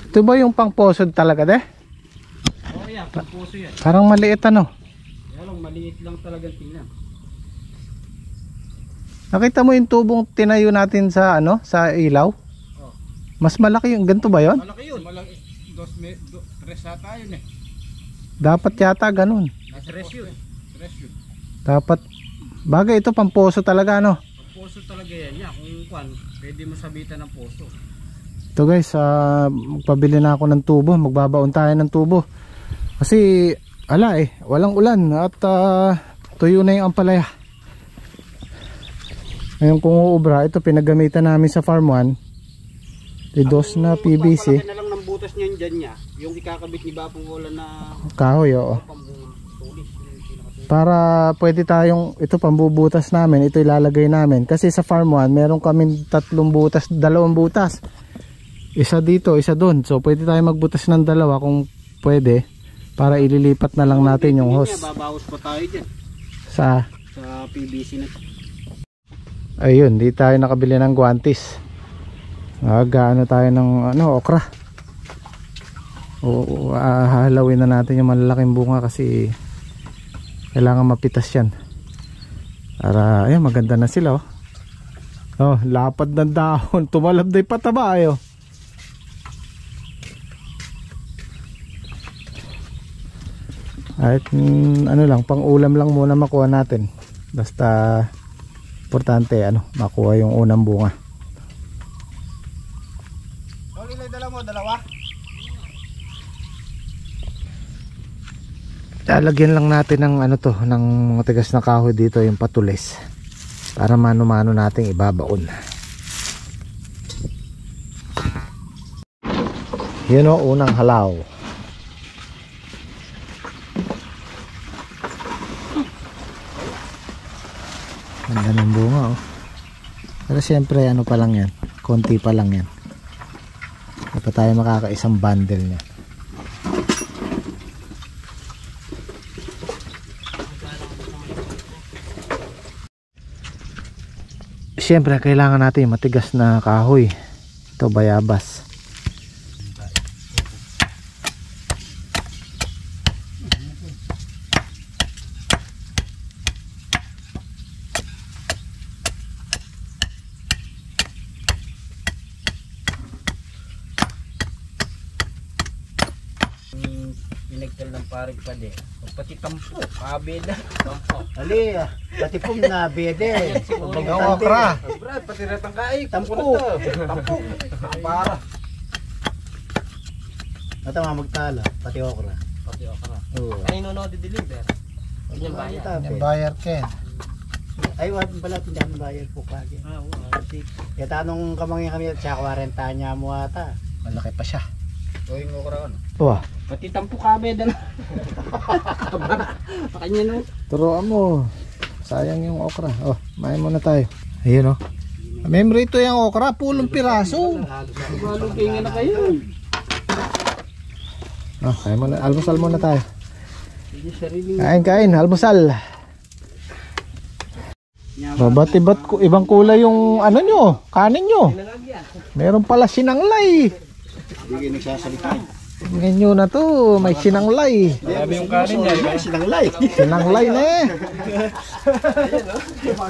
Ito ba yung pang posod talaga de? Oo yan, pang puso yan. Parang maliit ano. Kaya lang, maliit lang talagang tingnan. Nakita mo yung tubong tinayo natin sa ano, sa ilaw? Oh. Mas malaki yung ganito ba yon? Malaki yun. Malaki. Tres ata yun eh. Dapat yata ganun. Tres yun. Tres yun. Dapat bagay ito pang poso talaga no. Pang puso talaga yan. Yan, kung kwan, pwede mo sabitan ng puso. Ito guys, magpabili na ako ng tubo, magbabaon tayo ng tubo. Kasi ala walang ulan at tuyo na yung ampalaya. Ngayon kung uubra, ito pinagamitan namin sa farm 1. Dos na PVC. Papalaki na lang ng butas niyan dyan niya. Yung ikakabit ni Bapong Ulan na kahoy, oo. Para pwede tayong, ito pambubutas namin, ito ilalagay namin. Kasi sa farm 1, meron kaming 3 butas, 2 butas. Isa dito, isa doon. So pwede tayo magbutas ng 2 kung pwede. Para ililipat na lang natin yung hose. Babawas pa tayo dyan. Sa PVC na to. Ayun, di tayo nakabili ng guantes. Gaano tayo ng okra. Hahalawin na natin yung malalaking bunga kasi kailangan mapitas yan. Para, ayun, maganda na sila lapad ng dahon. Tumalab na yung pataba At ano lang, pang ulam lang muna makuha natin. Basta importante makuha yung unang bunga. Ilay dala mo, dalawa? Lalagyan lang natin ng ng matigas na kahoy dito, yung patulis. Para mano-mano nating ibabaon. Yun unang halaw. Ganda ng bunga Pero siyempre pa lang yan, konti pa lang yan. Hindi pa tayo makakaisang bundle niya. Siyempre kailangan natin matigas na kahoy. Ito bayabas. Pinagtal ng parig pa din. Pati tampo, kabeda. Tampo. Ali, pati pong nabede. Ang okra. Brad, pati retang kaig. Tampo na to. Tampo. Para. Ito nga magtala, pati okra. Pati okra. Oo. Kanino no di-deliver? Yung bayad. Yung buyer Ken. Ay, wala pala tindahan ng bayad po kage. Ah, oo. Kaya tanong kamangin kami at siya 40 niya mo ata. Malaki pa siya. Tuwing okra ano? Wah, Pati tampo kabeda na. Pakanya no. turuan mo. Sayang yung okra. Main muna tayo. Ayun Membre ito yung okra, pulong piraso. Malugay na kayo. Kain muna, almusal muna tayo. Hindi sariling. Kain, almusal. Ba't ibang kulay yung nyo, kanin nyo. Meron pala sinanglay. Hindi kayo nagsasalita. Tingnan nyo na to, may sinanglay. Sabi yung kanin niya. Sinanglay. Sinanglay na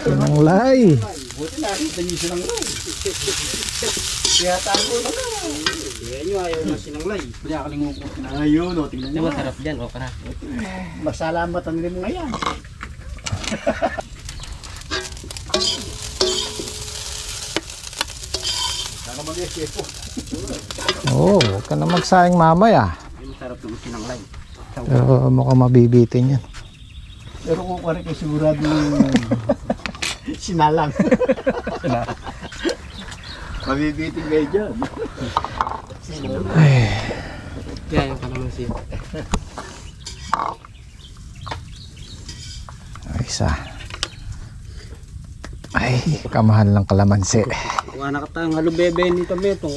Sinanglay. Buti nakita niyo sinanglay. Kaya tago na ka. Kaya nyo ayaw na sinanglay. Kaya kalinguko. Ayun, tingnan niyo. Masarap dyan, okra. Masalamat ang rin mo ngayon. Sana mag-escape po. Huwag ka na magsayang mamaya. Masarap ng sinanglay. Pero mukhang mabibitin yan. Pero kung kare kay sigurado sinalang. Mabibiting kayo dyan. Ay, Kaya yung kalaman siya. isa. Ay, kamahal ng kalamansi. Kuha na ka tayong halubebe nito meto.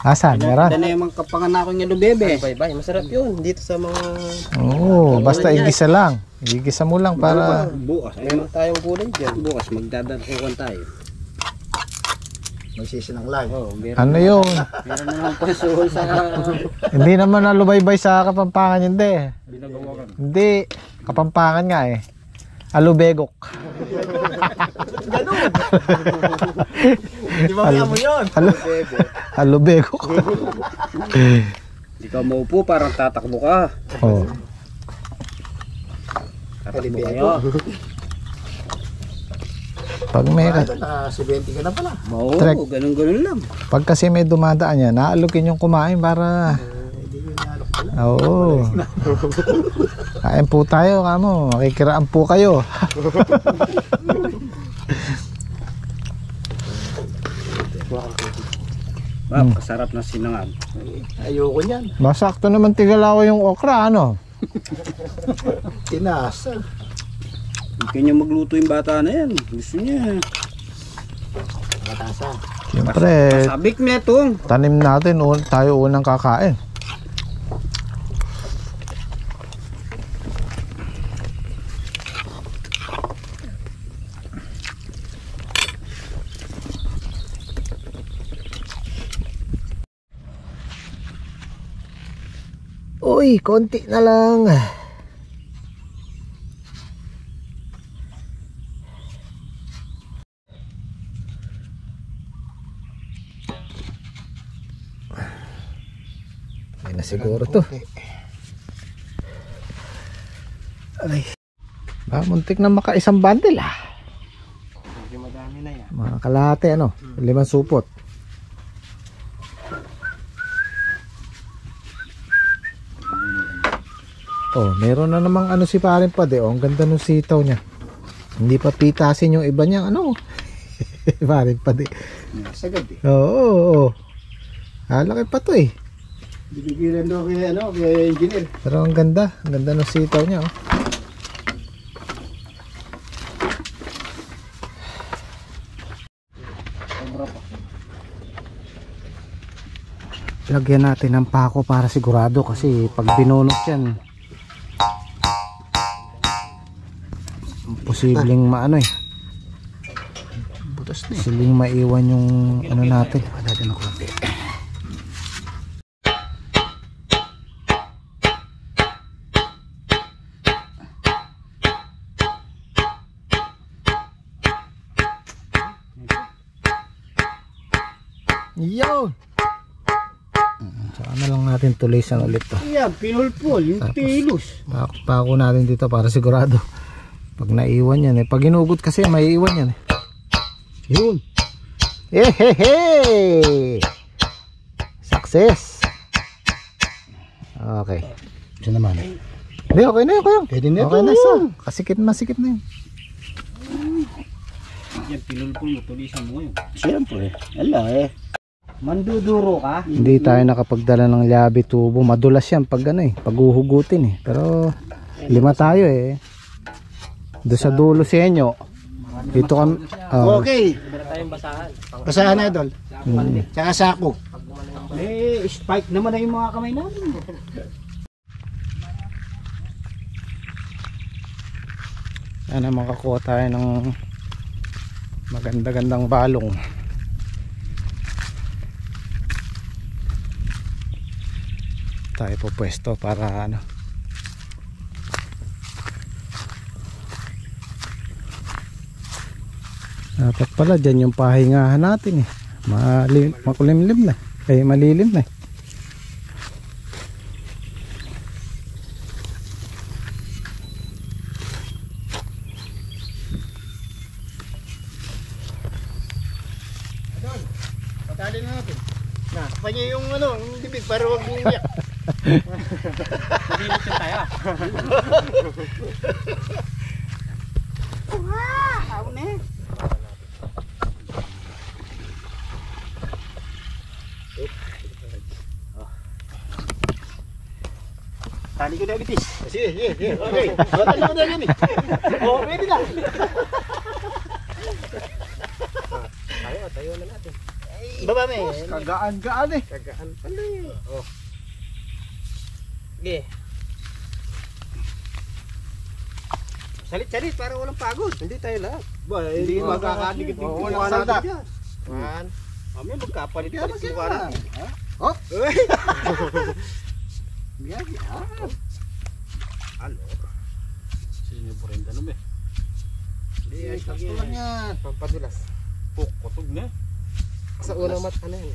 Asan? Meron? Dana yung mga kapanganak ng halubebe. Bye-bye. Masarap yun. Dito sa mga... Basta igisa lang. Igisa mo lang para... Bukas. Meron tayong gulay dyan. Bukas magdadakuhan tayo. Magsisinanglay. Oh, meron Ano yun? Meron naman pasuhol sa Hindi naman nalubaybay sa Kapampangan, hindi. binagawakan. Hindi, Kapampangan nga eh. Alubegok. Ganun. Di ba kaya mo yun? Alubegok. Hindi ka maupo, parang tatakbo ka. Oh. Tatakbo kayo. Pag may Na 70 ka na pala. Oo, Trek. ganun-ganun lang. pag kasi may dumadaan yan, naalukin yung kumain para Hindi ko nalok pala. oo. Kain po tayo, kamo. Makikiraan po kayo. Kasarap na sinangag. Ayoko niyan. Masakto naman tigalawa yung okra, ano? Tinasa. Hindi kanya magluto yung bata na yan. Gusto niya. Matasa. Siyempre, Sabik na ito. tanim natin, tayo unang kakain. Uy, konti na lang. Ay na siguro to. Ay. Muntik na makaisang bundle ah. Medyo madami na yan. Mga kalahati ano, 5 supot. Oh, meron na namang ano si Paring Pade. Oh, ang ganda ng sitaw niya. Hindi pa pitasin yung iba niya ano. Paring Pade. Sagad eh. Oo. Laki pa to eh. Bibigilan daw kay engineer. Pero ang ganda ng sitaw niya oh. Lagyan natin ng pako para sigurado kasi pag binunot yan posibleng maano eh. Butas na eh. Posibleng maiwan yung ano natin. Dati na konti. Yo! Saka na lang natin tulisan ulit to. Yan, pinulpul, yung Tapos, tilos. Pako natin dito para sigurado. Pag naiwan yan eh. Pag inugot kasi may iwan yan eh. Yun. Hehehe! Success! Okay. Ito naman. Hindi, okay na yun kayo. Pwede na Okay ito. na isa. Kasikit masikit na yun. Yan, pinulpul mo, tulisan mo yun. Siyempre. Ala eh. Manduduro ka? Hindi tayo nakapagdala ng labi tubo. Madulas yan pag ano eh. Pag uhugutin eh. Pero 5 tayo eh. Doon sa dulo sa inyo. Dito kami. Okay. Basahan na idol. Tsaka sako. Eh, spike naman na yung mga kamay namin. Sana makakuha tayo ng maganda-gandang balong. Tayo po pwesto para ano. Dapat pala dyan yung pahingahan natin eh. Makulimlim na. Malilim na eh. Patali na natin. Na, panya yung yung bibig para wag mong iyak. Hindi mo tayo. Ako na eh. Tali ko na bitis. Sige. Okay. Tali ko na yan eh. Oh, pwede na. Tayo na natin. Baba me. Kagaan eh. Kagaan pala eh. Oh. Sige. Salit para walang pagod. Hindi tayo lahat. Ba, Hindi magkakadikit-dikit. walang Walang salda. salda. 1. Kami magkapalit Kaya palit mukha magkano? natin. Ha? Oh? Uy! Miyagi. Ano? Sino yung Brenda naman eh? Hindi, ay Sakto lang yan. pampadulas. Kutog na. Sa unang mat, ano yan?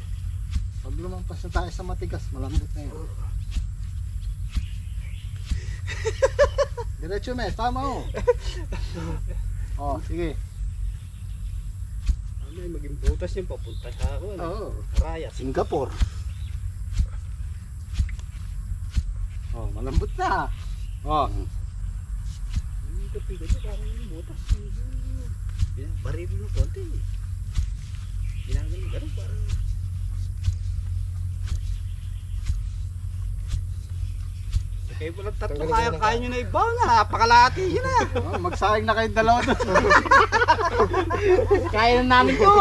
Pag lumampas na tayo sa matigas, malambot na yun. Diretso mes, tama o. Oh, sige. Ano ay maging butas yung papunta sa ako. Oo. Raya. Singapore. Oh, malambot na. Oh. Hindi ka piga dyan, parang yung butas. Baril mo konti. Ginagaling ganun parang. Kayo po lang tatlo, kaya nyo na iba nga. Napakalati yun na. Oh, magsayang na kayong dalawa doon. Kaya na namin to.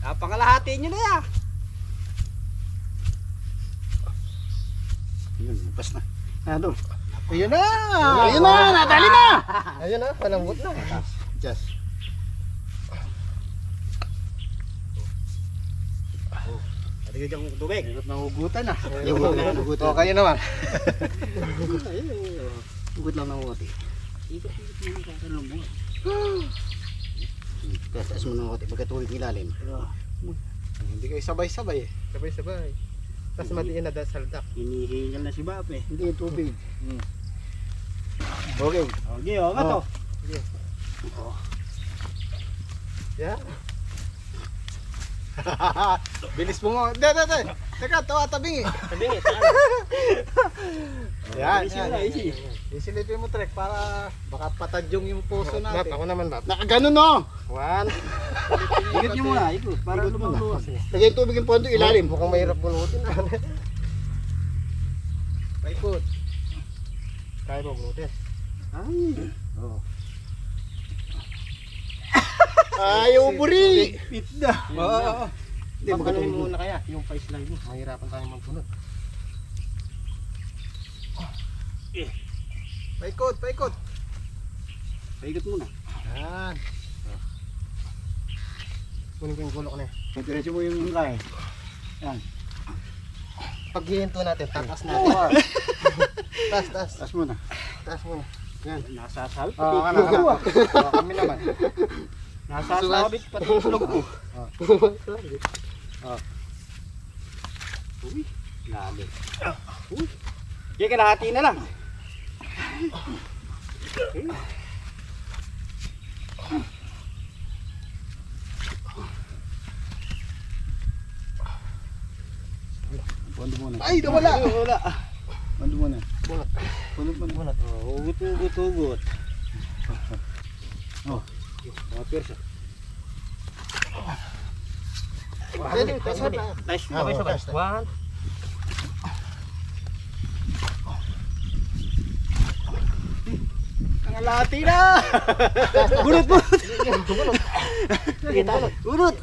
Napakalahati nyo na yan. Yun, lumpas na. Ano? Ayun na! Ayun na! Nadali na! Ayun na, malambot na. Just. Atigil dyan kong tubig. Hirap na hugutan na. Hugutan. Oh, kayo naman. Hugot lang ng wote. Ikot-ikot mo yung kakalong mo. Taas mo ng wote pagkatulog ilalim. Hindi kayo sabay-sabay eh. Sabay-sabay. Tapos matiin na saldak. Hinihingal na si Bape. Hindi yung tubig. Okay. Okay, o nga to. Yeah. Bilis mo nga. Teka, tabing eh. Tabing eh. Yan, Easy yan. na, easy. Isilipin mo trek para baka patadyong yung puso natin. Ako naman, Bap. Ganun no. One. Ikot nyo muna, ikot. Para lumuluwas. Lagay yung tubig yung pondo ilalim. Mukhang mahirap bunutin. Paikot. Kaya mo bunutin. Ay. Oh. Ayaw buri. Pit na. Oo. Hindi, magkaluhin muna kaya. Yung pa-slide mo. Mahirapan tayo magpunot. Paikot, paikot. Paikot muna. Yan. Kunin ko yung gulok na yan. Diretso mo yung kaya. Yan. Pag hihinto natin, tatas natin. Tas. Tas muna. Taas muna. Yan. Nasasabit. Oo, kami naman. Nasasabit pati yung sulog mo. Uy, lalim. Uy. Kaya kalahati na lang. Pondo muna. Ay, nawala. Wala. Pondo muna. Bunot. Hugot. Oh. Mga persa. Nice. Sabay. One. Nangalati na! Bunot. Bunot.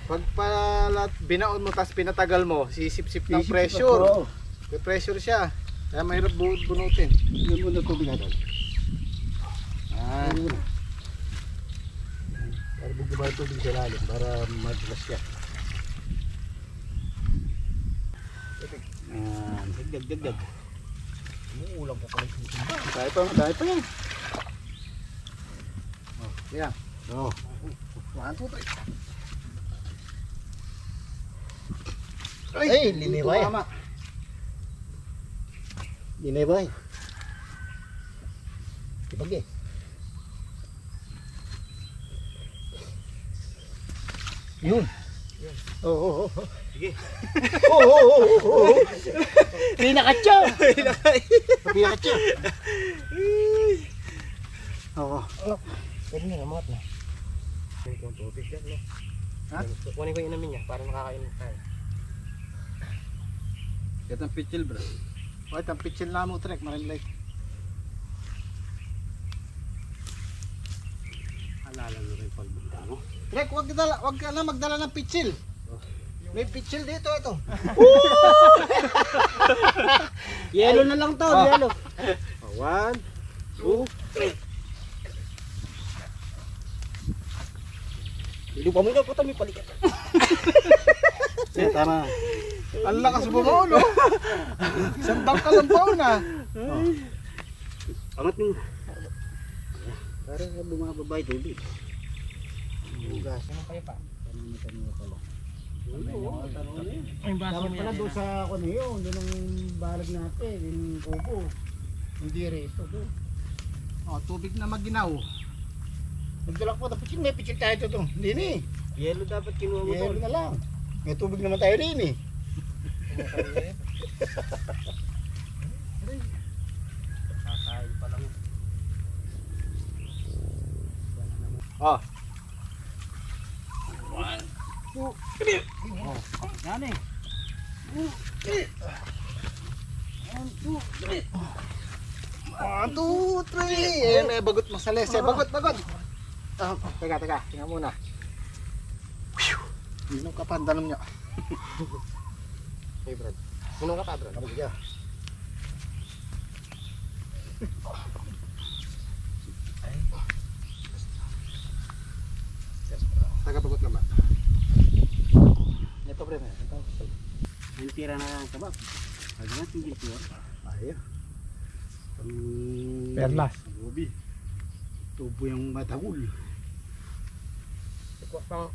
Pag binaon mo tapos pinatagal mo, sisip-sip ng pressure. May pressure siya. Kaya mahirap bunutin. Yun muna tubig natin. Para bugba yung tubig sa lalim para madulas siya. Dagdag. Umuulang ko pala yung timba. Dahil pa yan. Oh, yan. Oo. 1, 2, 3. Ay, linibay. Tama. Linibay. Ibagi. Yun. Oo. Sige. Oo. Pinakatsa. Pinakatsa. Oo. Pwede na naman na. Kunin ko yung tubig dyan, no? Ha? Kunin ko yung inamin niya para nakakainom tayo. Ito ang pitchil bro. Wait, ang pitchil na mo trek, marinlay. Alala mo rin pagbunda mo. Trek, wag ka na magdala ng pitchil. May pitchil dito, ito. Yellow na lang to, Oh. yellow. 1, 2, 3. Lupa mo na po may palikat. Tama. Ang lakas bumaw, no? Isang tangkal ang baon na. Angat mo. Parang bumababa ito. Hugas mo kayo pa. Dapat pala doon sa kuniyo, doon ang balag natin, yung kubo. Hindi resto doon. Tubig na maginaw. Nagdalak po, tapos may picture tayo ito. Hindi ni. Yelo dapat kinuha mo Yelo na lang. May tubig naman tayo rin eh. Kakain pa lang. One, two, three. Yan eh. 1, 2, 3. 1, 2, 3. May bagot mo sa lese. Bagot. Teka. Tingnan muna. Minum ka pa ang dalam niya. Hey Brad. Minum ka pa Brad. Kapag ka. Taga-bagot naman. Ito Brad. Yung tira na kabab. Lagi natin dito. Ayaw. Perlas. Gobi. Tubo yung matagul.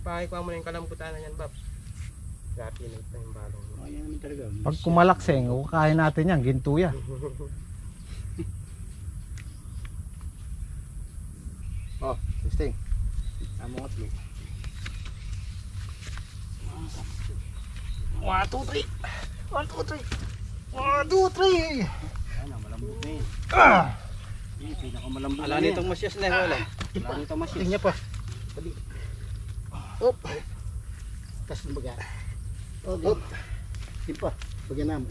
Pakikuha mo na yung kalambutan na yan, Bab. Grabe na ito yung balong. Ayan naman talaga. Pag kumalakseng, kakain natin yan, gintuya. Testing. Amo at lo. 1, 2, 3. 1, 2, 3. 1, 2, 3. Ano, malambot na yun. Pinakamalambot na Ala yan. nitong masyas na wala. Wala nitong masyas. Tingnan pa. Op. Tas ng baga. Op. Timpa. Bagyan namin.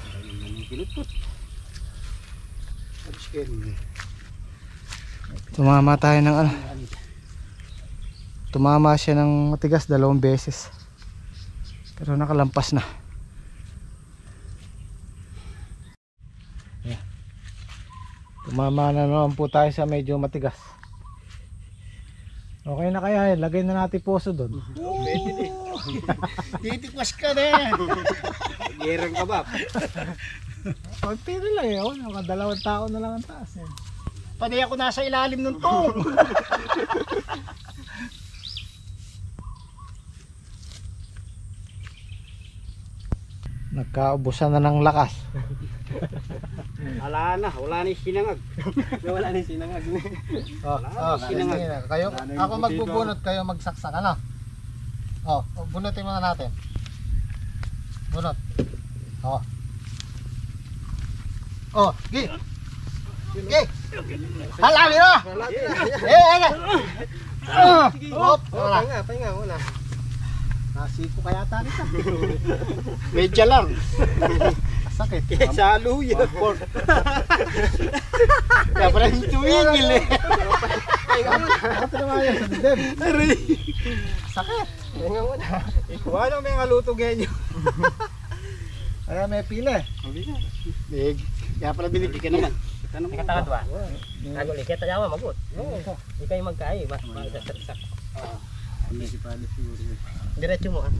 Bagyan kilutut. Abis kayo. Tumama tayo ng ano. Tumama siya ng matigas 2 beses. Pero nakalampas na. Ayan. Tumama na naman po tayo sa medyo matigas. Okay na kaya yan. Lagay na natin poso doon. Pwede din. Titikwas ka na. Gerang ka ba? Pagpili lang eh. Nakadalawang tao na lang ang taas eh. Panay ako nasa ilalim ng tong. Nagkaubusan na ng lakas. Wala na yung sinangag. Wala na yung sinangag. Sinangag. Kayo, ako magbubunot, kayo magsaksak. Ano? Bunutin muna natin. Bunot. Gi. Halali na! Pahinga muna. Nasiko kaya tayo ka. Medya lang. Sakit. Sa luya. Kaya pala yung tumingil eh. Ito naman yan sa dibdib. Sakit. Pahinga muna. Ikuha na may ngalutog yan yun. Kaya may pila eh. Kaya pala binibigyan naman. Katangad ba? Naguli, kaya tayo magot. Hindi kayo magkain. Mas magsasak. Diretso mo ah.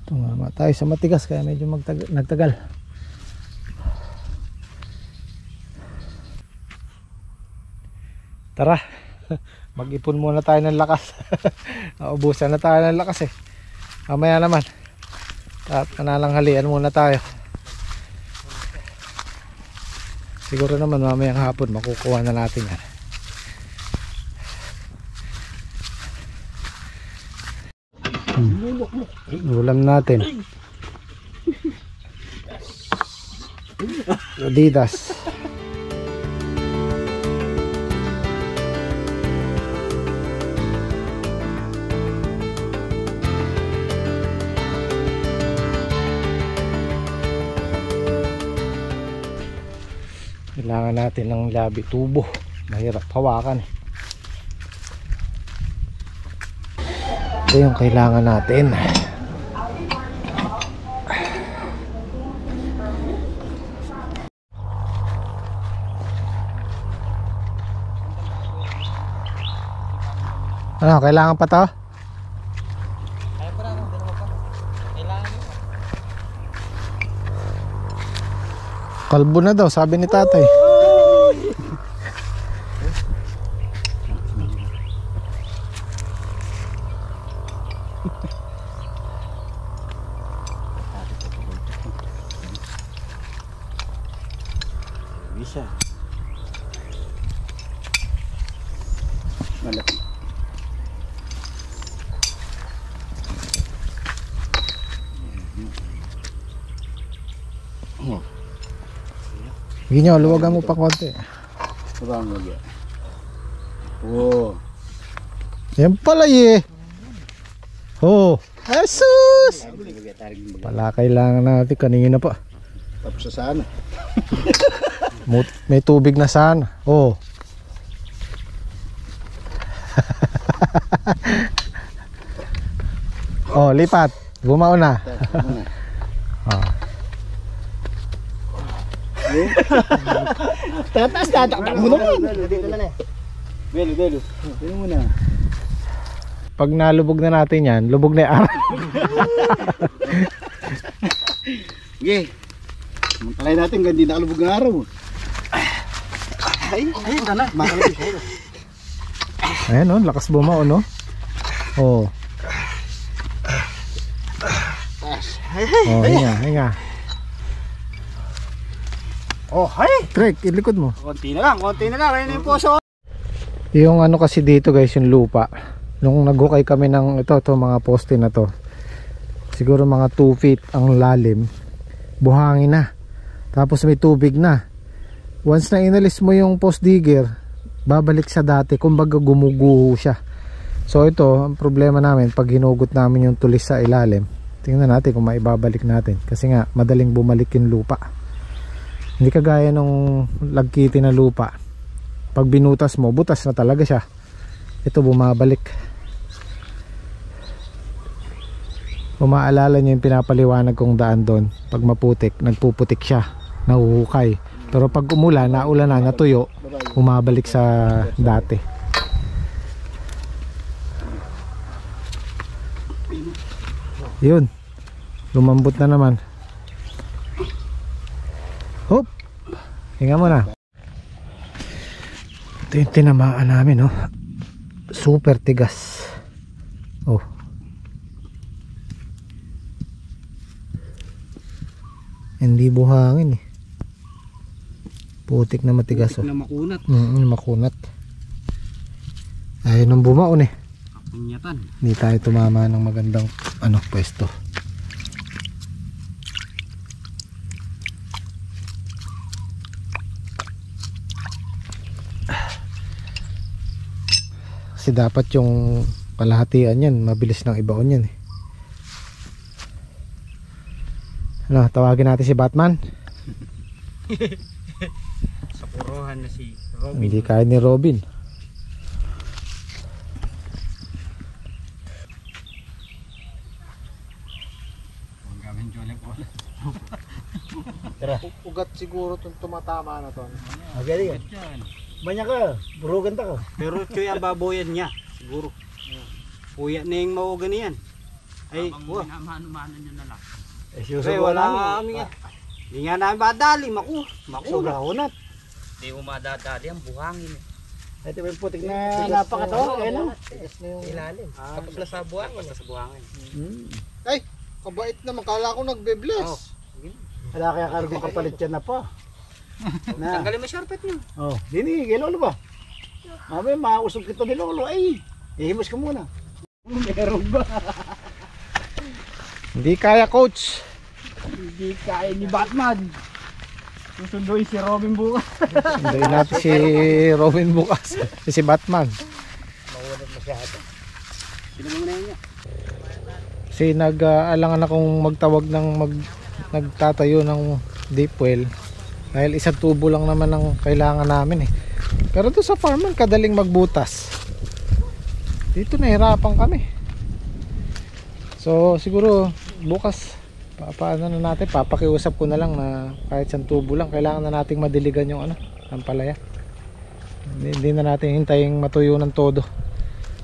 Tumama tayo sa matigas kaya medyo nagtagal. Tara, mag-ipon muna tayo ng lakas. Naubusan na tayo ng lakas eh. Mamaya naman at manalanghalian muna tayo. Siguro naman mamayang hapon makukuha na natin yan. Ulam natin Adidas. Kailangan natin ng labi tubo. Mahirap hawakan eh. Ito yung kailangan natin. Ano, kailangan pa to? Kaya pa na, dalawa pa. Kailangan yun. Kalbo na daw, sabi ni tatay. Bisa. Malaki. Ginyo, luwagan mo pa konti. Sabang mo yan. Oh. Yan pala eh. Oh, asus! Pala kailangan natin kanina pa. Tapos sa sana. May tubig na sana. Oh. Oh, lipat. Bumao na. Oh. Tatas, tataktak mo naman. Dito na na. Belo. Dito muna. Pag nalubog na natin yan, lubog na yung araw. Okay. Talay natin, hindi nakalubog ng araw. Ay, ito na. Makalabig siya. Ayan o, lakas bumao no. Oh. Oh, hinga. Oh, hay! Trek, ilikod mo. Konti na lang. Ayun yung poso. Yung ano kasi dito guys, yung lupa. Nung naghukay kami ng ito mga poste na to. Siguro mga 2 feet ang lalim. Buhangin na. Tapos may tubig na. Once na inalis mo yung post digger, babalik sa dati. Kumbaga gumuguho siya. So ito, ang problema namin pag hinugot namin yung tulis sa ilalim. Tingnan natin kung maibabalik natin. Kasi nga, madaling bumalik yung lupa. Hindi kagaya nung lagkiti na lupa. Pag binutas mo, butas na talaga siya. Ito bumabalik. Kung maalala nyo yung pinapaliwanag kong daan doon, pag maputik, nagpuputik siya, nahuhukay. Pero pag umulan, naulan na, natuyo, bumabalik sa dati. Yun, lumambot na naman. Hop, hinga mo na. Ito yung tinamaan namin, oh. Super tigas. Oh. Hindi buhangin eh. Putik na matigas. Putik na makunat. Makunat. Ayun ang bumaon eh. Kapunyatan. Hindi tayo tumama ng magandang pwesto. Kasi dapat yung kalahatian yan, mabilis nang ibaon yan eh. Ano, tawagin natin si Batman. Sa puruhan na si Robin. Hindi kaya ni Robin. Ugat siguro itong tumatama na to. Magaling yan. Banya ka, burugan ta ka. Pero choy ang baboyan niya, siguro. Kuya na yung maugan niyan. Ay, wah. Mano-mano nyo na lang. Eh, wala nga kami nga. Hindi nga namin madali, makunat. Hindi mo madadali ang buhangin. Ito yung putik na napakato. Ayan o. Tigas na yung ilalim. Tapos na sa buhangin. Ay, kabait naman. Kala ko nagbe-bless. Wala kaya karugong kapalit yan na pa. Tanggalin mo sharpet nyo. Oh, dini, kay Lolo ba? Mami, mausog kita ni Lolo. Ay, ihimos ka muna. Meron ba? Hindi kaya, coach. Hindi kaya ni Batman. Susunduin si Robin bukas. Sunduin natin si Robin bukas. Si Batman. Mawalad masyado. Sino mo na yun niya? Kasi nag-aalangan akong magtawag ng nagtatayo ng deep well. Dahil isang tubo lang naman ang kailangan namin eh. Pero doon sa farm, kadaling magbutas. Dito nahirapan kami. So siguro bukas paano na natin, papakiusap ko na lang na kahit isang tubo lang, kailangan na nating madiligan yung ampalaya. Hindi na natin hintayin matuyo ng todo.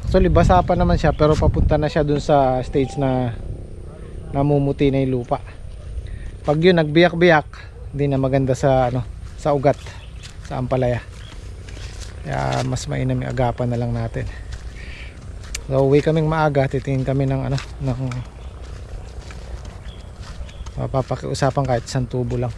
Actually basa pa naman siya, pero papunta na siya dun sa stage na namumuti na yung lupa. Pag yun nagbiyak-biyak, hindi na maganda sa sa ugat, sa ampalaya. Kaya mas mainam yung agapan na lang natin. So uwi kaming maaga, titingin kami ng papakiusapan kahit isang tubo lang.